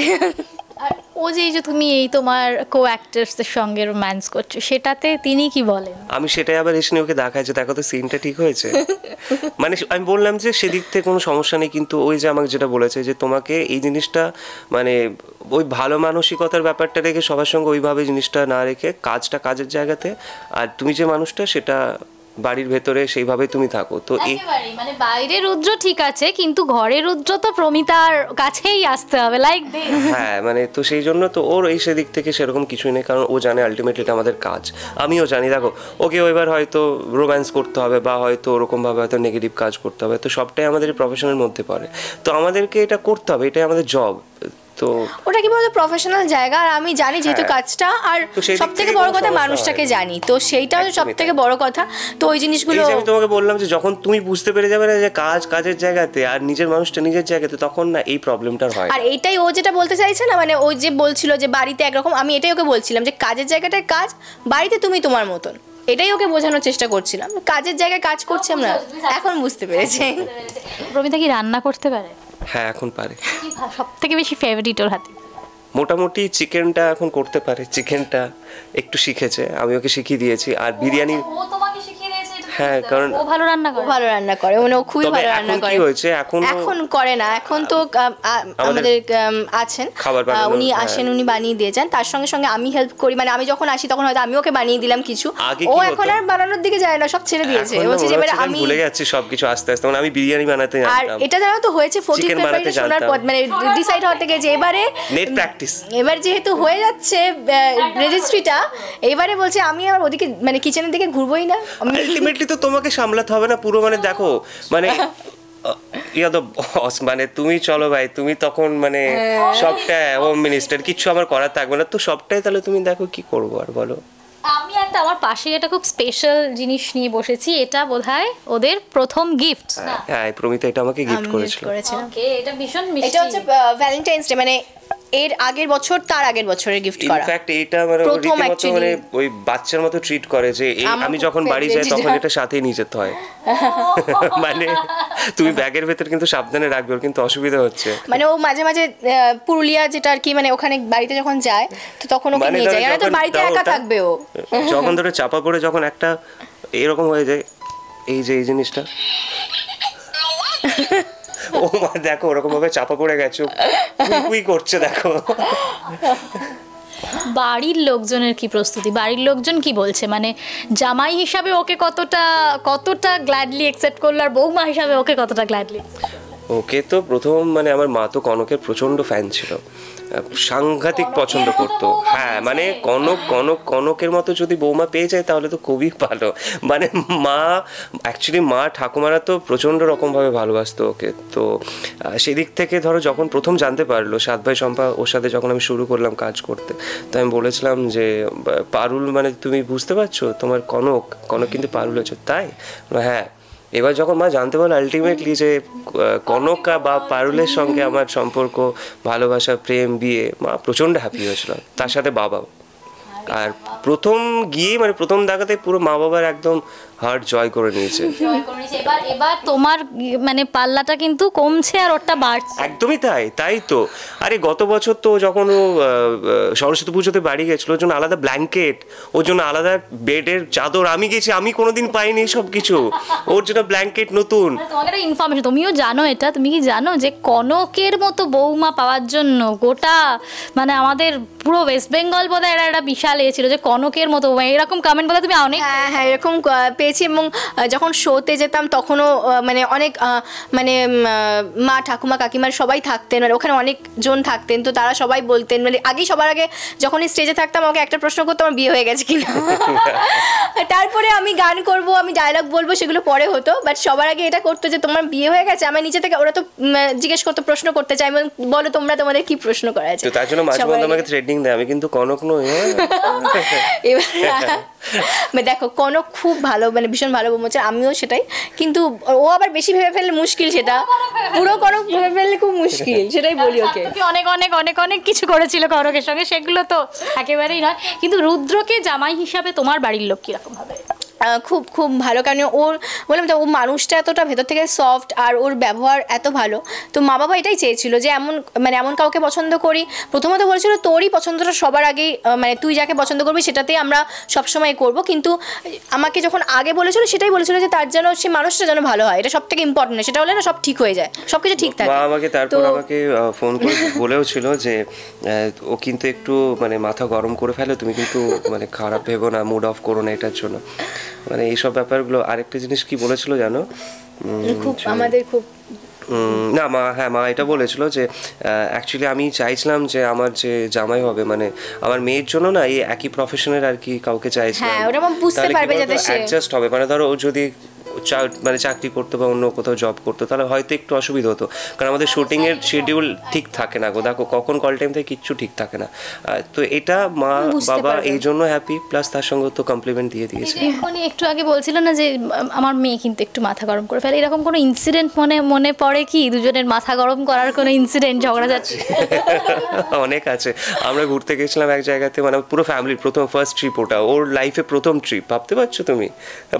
আর ও যে এই যে তুমি এই তোমার কো অ্যাক্টরসদের সঙ্গে রোম্যান্স করছো, সেটাতে তিনি কি বলেন? আমি সেটাই আবার এসে ওকে দেখাই যে দেখো তো সিনটা ঠিক হয়েছে। মানে আমি বললাম যে সেদিক থেকে কোনো সমস্যা নেই, কিন্তু ওই যে আমাকে যেটা বলেছে যে তোমাকে এই জিনিসটা মানে ওই ভালো মানসিকতার ব্যাপারটা রেখে সবার সঙ্গে ওইভাবে জিনিসটা না রেখে কাজটা কাজের জায়গাতে, আর তুমি যে মানুষটা সেটা বাড়ির ভেতরে সেইভাবে তুমি থাকো। তো এই মানে বাইরের রুদ্র ঠিক আছে, কিন্তু ঘরের রুদ্র তো প্রমিতার কাছেই আসতে হবে, লাইক দিস। হ্যাঁ, মানে তো সেই জন্য তো ওর এই সেদিক থেকে সেরকম কিছুই নেই, কারণ ও জানে আলটিমেটলি এটা আমাদের কাজ। আমিও জানি, দেখো ওকে এবার হয়তো রোম্যান্স করতে হবে বা হয়তো ওরকমভাবে হয়তো নেগেটিভ কাজ করতে হবে, তো সবটাই আমাদের প্রফেশনের মধ্যে পড়ে, তো আমাদেরকে এটা করতে হবে, এটাই আমাদের জব। তো ওটা কি বলতো প্রফেশনাল জায়গা, আর আমি জানি যেহেতু কাজটা, আর সব থেকে বড় কথা মানুষটাকে জানি, তো সেইটাও সব থেকে বড় কথা। তো ওই জিনিসগুলো আমি তোমাকে বললাম যে যখন তুমি বুঝতে পেরে যাবে না যে কাজ কাজের জায়গাতে আর নিজের মানুষটা নিজের জায়গাতে, তখন না এই প্রবলেমটা হয়। আর এইটাই ও যেটা বলতে চাইছে না, মানে ও যে বলছিল যে বাড়িতে একরকম, আমি এটাই ওকে বলছিলাম যে কাজের জায়গাটায় কাজ, বাড়িতে তুমি তোমার মতন, এটাই ওকে বোঝানোর চেষ্টা করছিলাম। কাজের জায়গায় কাজ করছি আমরা, এখন বুঝতে পেরেছি। প্রমিতা কি রান্না করতে পারে? হ্যাঁ, এখন পারে। সব থেকে বেশি ফেভারিট ওর হাতে? মোটামুটি চিকেনটা এখন করতে পারে, চিকেনটা একটু শিখেছে, আমি ওকে শিখিয়ে দিয়েছি। আর বিরিয়ানি ও তোমাকে শিখিয়ে দিয়েছে? হ্যাঁ, কারণ ও ভালো রান্না করে, ভালো রান্না করে, মানে ও খুবই ভালো রান্না করে। কি হয়েছে এখন করে না, এখন তো আমাদের আছেন উনি আসেন, উনি বানিয়ে দিয়ে যান, তার সঙ্গে সঙ্গে আমি হেল্প করি, মানে আমি যখন আসি তখন হয়তো আমি ওকে বানিয়ে দিলাম কিছু। ও এখন আর বানানোর দিকে যায় না, সব ছেড়ে দিয়েছে, বলছে যে এবারে আমি ভুলে যাচ্ছি সবকিছু আস্তে আস্তে। মানে আমি বিরিয়ানি বানাতে জানতাম, আর এটা জানো তো হয়েছে 40 ফেব্রুয়ারি শোনার পর, মানে ডিসাইড হওয়ার থেকে যে এবারে নেট প্র্যাকটিস, এবার যেহেতু হয়ে যাচ্ছে রেজিস্ট্রিটা, এবারে বলছে আমি আর ওদিকে মানে কিচেনের দিকে ঘুরবোই না। আলটিমেটলি তো তোমাকে সামলাতে হবে না পুরো, মানে দেখো মানে ইয়া তো বস, মানে তুমি চলো ভাই, তুমি তখন মানে সবটা হোম মিনিস্টার, কিছু আমার করার থাকবে না, তো সবটাই তাহলে তুমি দেখো কি করবো আর বলো। আমি একটা আমার পাশে একটা খুব স্পেশাল জিনিস নিয়ে বসেছি, এটা বোধহয় ওদের প্রথম গিফট। হ্যাঁ, প্রমিতা এটা আমাকে গিফট করেছিল। ওকে, এটা ভীষণ মিষ্টি। এটা হচ্ছে ভ্যালেন্টাইন্স ডে, মানে এর আগের বছর, তার আগের বছরের গিফট করা। ইনফ্যাক্ট এটা মানে রীতিমতো মানে ওই বাচ্চার মতো ট্রিট করে যে আমি যখন বাড়ি যাই তখন এটা সাথেই নিয়ে যেতে হয়। মানে তুমি ব্যাগের ভেতর কিন্তু সাবধানে রাখবে, ওর কিন্তু অসুবিধা হচ্ছে। মানে ও মাঝে মাঝে পুরুলিয়া যেটা আর কি, মানে ওখানে বাড়িতে যখন যায় তো তখন ওকে নিয়ে যায়, আর তো বাড়িতে একা থাকবে ও, যখন ধরে চাপা পড়ে যখন একটা এরকম হয়ে যায়, এই যে এই জিনিসটা ও মা দেখো ওরকম ভাবে চাপা পড়ে গেছো, কুই করছে দেখো। বাড়ির লোকজনের কি প্রস্তুতি, বাড়ির লোকজন কি বলছে, মানে জামাই হিসাবে ওকে কতটা গ্ল্যাডলি অ্যাকসেপ্ট করলো, আর বৌমা হিসাবে ওকে কতটা গ্ল্যাডলি? ওকে তো প্রথম মানে আমার মা তো কনকের প্রচন্ড ফ্যান ছিল, সাংঘাতিক পছন্দ করতো। হ্যাঁ, মানে কনকের মতো যদি বৌমা পেয়ে যায় তাহলে তো খুবই ভালো। মানে মা ঠাকুমারা তো প্রচণ্ড রকমভাবে ভালোবাসতো ওকে। তো সেদিক থেকে ধরো যখন প্রথম জানতে পারলো 7 ভাই শম্পা, ওর সাথে যখন আমি শুরু করলাম কাজ করতে, তো আমি বলেছিলাম যে পারুল মানে তুমি বুঝতে পারছো তোমার কনক কিন্তু পারুল হচ্ছে। তাই? হ্যাঁ। এবার যখন মা জানতে পারলো আলটিমেটলি যে কনকা বা পারুলের সঙ্গে আমার সম্পর্ক, ভালোবাসা, প্রেম, বিয়ে, মা প্রচণ্ড হ্যাপি হয়েছিল, তার সাথে বাবাও। আর প্রথম গিয়ে মানে প্রথম দেখাতে পুরো মা বাবার একদম হার্ট জয় করে নিয়েছে। এবার তোমার মানে পাল্লাটা কিন্তু কমছে আর ওটা বাড়ছে। একদমই তাই তো। আরে গত বছর তো যখন ও সরস্বতী পুজোতে বাড়ি গেছিল, ওর জন্য আলাদা ব্ল্যাঙ্কেট, ওর জন্য আলাদা বেডের চাদর, আমি গেছি, আমি কোনোদিন পাইনি সব কিছু, ওর জন্য ব্ল্যাঙ্কেট নতুন। তোমাকে একটা ইনফরমেশন, তুমিও জানো এটা, তুমি কি জানো যে কনকের মতো বৌমা পাওয়ার জন্য গোটা মানে আমাদের পুরো ওয়েস্ট বেঙ্গল বোধহয় একটা বিশাল ছিল যে কনকের মতো এরকম কমেন্ট বোধহয় তুমি অনেক। হ্যাঁ এরকম পেয়েছি, এবং যখন শোতে যেতাম তখনও মানে অনেক মানে মা ঠাকুমা কাকিমার সবাই থাকতেন, মানে ওখানে অনেকজন থাকতেন, তো তারা সবাই বলতেন, মানে আগেই সবার আগে যখন স্টেজে থাকতাম আমাকে একটা প্রশ্ন করতো আমার বিয়ে হয়ে গেছে কিনা। তারপরে আমি গান করব, আমি ডায়লগ বলবো, সেগুলো পরে হতো, বাট সবার আগে এটা করতো যে তোমার বিয়ে হয়ে গেছে। আমার নিচে থেকে ওরা তো জিজ্ঞেস করতো, প্রশ্ন করতে চাই, বলো তোমরা তোমাদের কি প্রশ্ন করা আছে। তার জন্য মাঝে মধ্যে আমাকে থ্রেডিং দেয়, আমি কিন্তু কনক নই। এবার দেখো কনক খুব ভালো, মানে ভীষণ ভালো বৌমা, আমিও সেটাই, কিন্তু ও আবার বেশি ভেবে ফেললে মুশকিল, সেটা পুরো কনক ভেবে ফেললে খুব মুশকিল, সেটাই বলি ওকে। অনেক অনেক অনেক অনেক কিছু করেছিল কনকের সঙ্গে, সেগুলো তো একেবারেই নয়। কিন্তু রুদ্রকে জামাই হিসাবে তোমার বাড়ির লোক কিরকম ভাবে? খুব খুব ভালো, কারণ ওর বললাম তো ও মানুষটা এতটা ভেতর থেকে সফট, আর ওর ব্যবহার এত ভালো। তো মা বাবা এটাই চেয়েছিল যে এমন কাউকে পছন্দ করি। প্রথমত বলেছিল তোরই পছন্দটা সবার আগেই, মানে তুই যাকে পছন্দ করবি সেটাতেই আমরা সবসময় করব, কিন্তু আমাকে যখন আগে বলেছিল সেটাই বলেছিল যে তার যেন সে মানুষটা যেন ভালো হয়, এটা সব থেকে ইম্পর্টেন্ট, সেটা হলে না সব ঠিক হয়ে যায়, সব কিছু ঠিক থাকে। মা আমাকে তারপর আমাকে ফোন করে বলেও ছিল যে ও কিন্তু একটু মানে মাথা গরম করে ফেলে, তুমি কিন্তু মানে খারাপ ভেবো না, মুড অফ করো না এটার জন্য, মানে এইসব ব্যাপারগুলো। আরেকটা জিনিস কি বলেছিল জানো, খুব আমাদের খুব না মা এটা বলেছিল যে অ্যাকচুয়ালি আমি চাইছিলাম যে আমার যে জামাই হবে, মানে আমার মেয়ের জন্য না এই একই প্রফেশনের আর কি কাউকে চাইছিলাম, হ্যাঁ ওটা বুঝতে পারবে যাতে সে অ্যাডজাস্ট হবে। মানে ধরো ও যদি মানে চাকরি করতো বা অন্য কোথাও জব করতো তাহলে হয়তো একটু অসুবিধা হতো, কারণ আমাদের শুটিং এর শিডিউল ঠিক থাকে না গো, দেখো কখন কল টাইম থেকে কিচ্ছু ঠিক থাকে না। তো এটা মা বাবা এই জন্য হ্যাপি, প্লাস তার সঙ্গে তো কমপ্লিমেন্ট দিয়ে দিয়েছে। এখনই একটু আগে বলছিল না যে আমার মেয়ে কিন্তু একটু মাথা গরম করে ফেলে, এরকম কোনো ইনসিডেন্ট মনে পড়ে কি দুজনের মাথা গরম করার কোনো ইনসিডেন্ট, ঝগড়া যাচ্ছে? অনেক আছে। আমরা ঘুরতে গেছিলাম এক জায়গাতে, মানে পুরো ফ্যামিলির প্রথম ফার্স্ট ট্রিপ, ওটা ওর লাইফে প্রথম ট্রিপ, ভাবতে পারছো তুমি?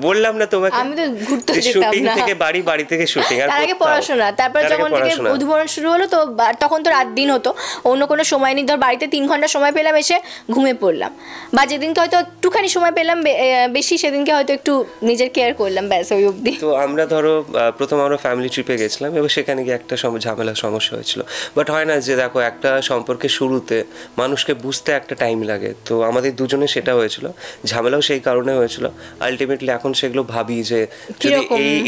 বললাম না তোমাকে, আমি তো ঘুরতে যেতাম শুটিং না, থেকে বাড়ি থেকে শুটিং, আর তার আগে পড়াশোনা, তারপর যখন থেকে উদ্বোধন শুরু হলো তো তখন তো রাত দিন হতো, অন্য কোনো সময় নেই, ধর বাড়িতে 3 ঘন্টা সময় পেলাম, এসে ঘুমিয়ে পড়লাম, বা যেদিনকে হয়তো একটুখানি সময় পেলাম বেশি সেদিনকে হয়তো একটু নিজের কেয়ার করলাম, ব্যাস ওই অবধি। তো আমরা ধরো প্রথম আমরা ফ্যামিলি ট্রিপে গেছিলাম, এবং সেখানে গিয়ে একটা ঝামেলার সমস্যা হয়েছিল। বাট হয় না যে দেখো একটা সম্পর্কের শুরুতে মানুষকে বুঝতে একটা টাইম লাগে, তো আমাদের দুজনে সেটা হয়েছিল, ঝামেলাও সেই কারণে হয়েছিল। আলটিমেটলি এখন সেগুলো ভাবি যে যদি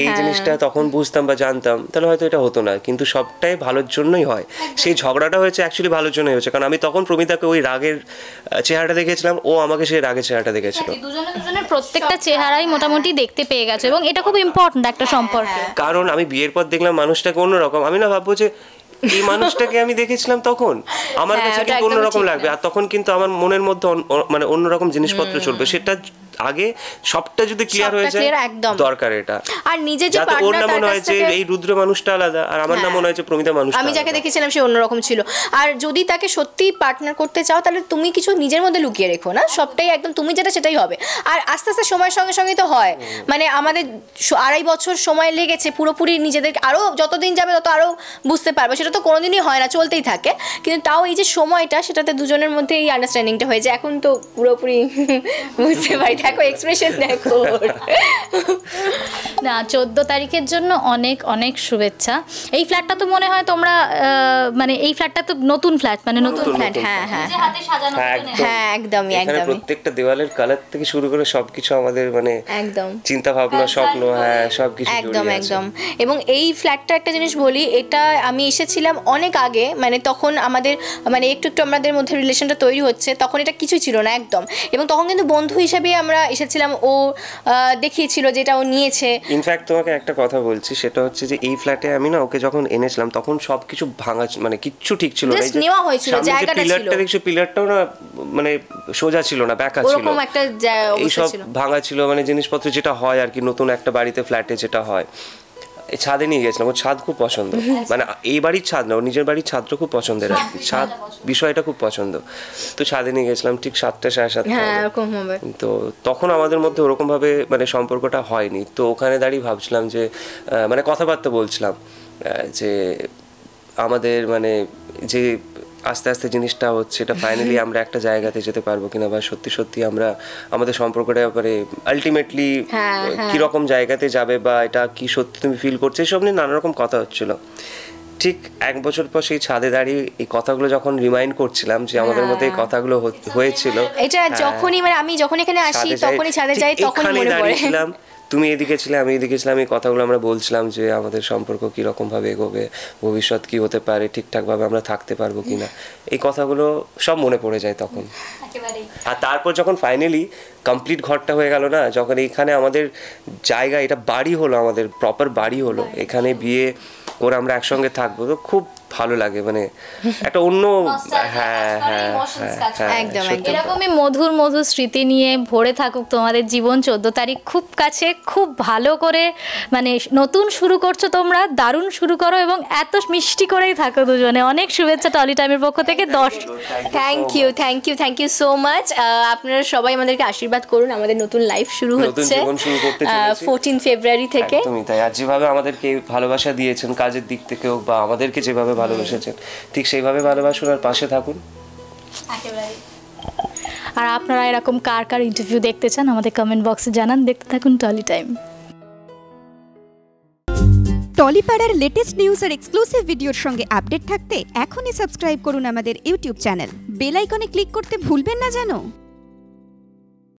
এই জিনিসটা তখন বুঝতাম বা জানতাম তাহলে হয়তো এটা হতো না, কিন্তু সবটাই ভালোর জন্যই হয়। সেই ঝগড়াটা হয়েছে অ্যাকচুয়ালি ভালোর জন্যই হয়েছে, কারণ আমি তখন প্রমিতাকে ওই রাগের চেহারাটা দেখেছিলাম, ও আমাকে সেই রাগের চেহারাটা দেখেছিল। দুজনের প্রত্যেকটা চেহারাই মোটামুটি দেখতে পেয়ে গেছে, এবং এটা খুব ইম্পর্টেন্ট একটা সম্পর্কে। কারণ আমি বিয়ের পর দেখলাম মানুষটাকে অন্যরকম, আমি না ভাববো যে এই মানুষটাকে আমি দেখেছিলাম তখন আমার কাছে কিন্তু অন্যরকম লাগবে, আর তখন কিন্তু আমার মনের মধ্যে মানে অন্যরকম জিনিসপত্র চলবে, সেটা আগে সবটা যদি ক্লিয়ার হয়ে যায় দরকার এটা। আর নিজে যে ওর না মনে হয় যে এই রুদ্র মানুষটা আলাদা, আর আমার না মনে হয় যে প্রমিতা মানুষটা, আমি যাকে দেখেছিলাম সে অন্যরকম ছিল। আর যদি তাকে সত্যি পার্টনার করতে চাও তাহলে তুমি কিছু নিজের মধ্যে লুকিয়ে রেখো না, সবটাই একদম তুমি যেটা সেটাই হবে। আর আস্তে আস্তে সময়ের সঙ্গে সঙ্গে তো হয়, মানে আমাদের 2.5 বছর সময় লেগেছে পুরোপুরি নিজেদের, আরও যতদিন যাবে তত আরও বুঝতে পারবো, সেটা তো কোনোদিনই হয় না, চলতেই থাকে, কিন্তু তাও এই যে সময়টা সেটাতে দুজনের মধ্যে এই আন্ডারস্ট্যান্ডিংটা হয়েছে, এখন তো পুরোপুরি বুঝতে পারি। দেখো এক্সপ্রেশন দেখো না। 14 তারিখের জন্য অনেক অনেক শুভেচ্ছা। এই ফ্ল্যাটটা তো মনে হয় তোমরা মানে এই ফ্ল্যাটটা তো নতুন ফ্ল্যাট, মানে নতুন ফ্ল্যাট, হ্যাঁ হ্যাঁ হ্যাঁ একদমই একদমই, প্রত্যেকটা দেওয়ালের কালার থেকে শুরু করে সবকিছু আমাদের মানে একদম চিন্তা ভাবনা স্বপ্ন, হ্যাঁ সবকিছু একদম একদম। এবং এই ফ্ল্যাটটা একটা জিনিস বলি, এটা আমি এসেছিলাম অনেক আগে, মানে তখন আমাদের মানে একটু আমাদের মধ্যে রিলেশনটা তৈরি হচ্ছে, তখন এটা কিছু ছিল না একদম, এবং তখন কিন্তু বন্ধু হিসেবে আমরা এসেছিলাম, ও দেখিয়েছিল যেটা ও নিয়েছে। ইনফ্যাক্ট তোমাকে একটা কথা বলছি, সেটা হচ্ছে যে এই ফ্ল্যাটে আমি না ওকে যখন এনেছিলাম তখন সবকিছু ভাঙা, মানে কিচ্ছু ঠিক ছিল না, নেওয়া হয়েছিল, জায়গাটা ছিল, পিলারটাও না মানে সোজা ছিল না, বেঁকা ছিল, ওরকম একটা এই সব ভাঙা ছিল, মানে জিনিসপত্র যেটা হয় আর কি নতুন একটা বাড়িতে ফ্ল্যাটে যেটা হয়। ছাদে নিয়ে গেছিলাম, ওর ছাদ খুব পছন্দ, মানে এই বাড়ির ছাদ না, ওর নিজের বাড়ির ছাদটা খুব পছন্দের আর কি, ছাদ বিষয়টা খুব পছন্দ। তো ছাদে নিয়ে গেছিলাম ঠিক 7টা সাড়ে 7টা, হ্যাঁ এরকম হবে। তো তখন আমাদের মধ্যে ওরকম ভাবে মানে সম্পর্কটা হয়নি। তো ওখানে দাঁড়িয়ে ভাবছিলাম যে মানে কথাবার্তা বলছিলাম যে আমাদের মানে যে আস্তে আস্তে জিনিসটা হচ্ছে এটা ফাইনালি আমরা একটা জায়গাতে যেতে পারবো কিনা, বা সত্যি সত্যি আমরা আমাদের সম্পর্কটা ব্যাপারে আলটিমেটলি কিরকম জায়গাতে যাবে, বা এটা কি সত্যি তুমি ফিল করছো, এসব নিয়ে নানা রকম কথা হচ্ছিল। ঠিক 1 বছর পর সেই ছাদে দাঁড়িয়ে এই কথাগুলো যখন রিমাইন্ড করছিলাম যে আমাদের মধ্যে এই কথাগুলো হয়েছিল, এটা যখনই মানে আমি যখন এখানে আসি তখনই ছাদে যাই, তখন মনে পড়ে। তুমি এদিকে ছিলে, আমি এদিকে ছিলাম, এই কথাগুলো আমরা বলছিলাম যে আমাদের সম্পর্ক কিরকম ভাবে এগোবে, ভবিষ্যৎ কি হতে পারে, ঠিকঠাক ভাবে আমরা থাকতে পারবো কিনা, এই কথাগুলো সব মনে পড়ে যায় তখন। আর তারপর যখন ফাইনালি কমপ্লিট ঘরটা হয়ে গেল না, যখন এইখানে আমাদের জায়গা, এটা বাড়ি হলো, আমাদের প্রপার বাড়ি হলো, এখানে বিয়ে করে আমরা একসঙ্গে থাকবো, তো খুব ভালো লাগে, মানে একটা অন্য এরকমই মধুর মধুর স্মৃতি নিয়ে ভরে থাকুক তোমাদের জীবন। 14 তারিখ খুব কাছে, খুব ভালো করে মানে নতুন শুরু করছো তোমরা, দারুণ শুরু করো এবং এত মিষ্টি করেই থাকো দুজনে। অনেক শুভেচ্ছা টলি টাইমের পক্ষ থেকে। Thank you so much. আপনারা সবাই আমাদেরকে আশীর্বাদ করুন, আমাদের নতুন লাইফ শুরু হচ্ছে 14 ফেব্রুয়ারি থেকে। একদমই তাই। আর যেভাবে আমাদেরকে ভালোবাসা দিয়েছেন কাজের দিক থেকে হোক, বা আমাদেরকে যেভাবে ভালোবেসেছেন, ঠিক সেইভাবে ভালোবাসুন আর পাশে থাকুন। আর আপনারা এরকম কার কার ইন্টারভিউ দেখতে চান আমাদের কমেন্ট বক্সে জানান। দেখতে থাকুন টলি টাইম। টলিপাড়ার লেটেস্ট নিউজ আর এক্সক্লুসিভ ভিডিওর সঙ্গে আপডেট থাকতে এখনই সাবস্ক্রাইব করুন আমাদের ইউটিউব চ্যানেল। বেল আইকনে ক্লিক করতে ভুলবেন না যেন।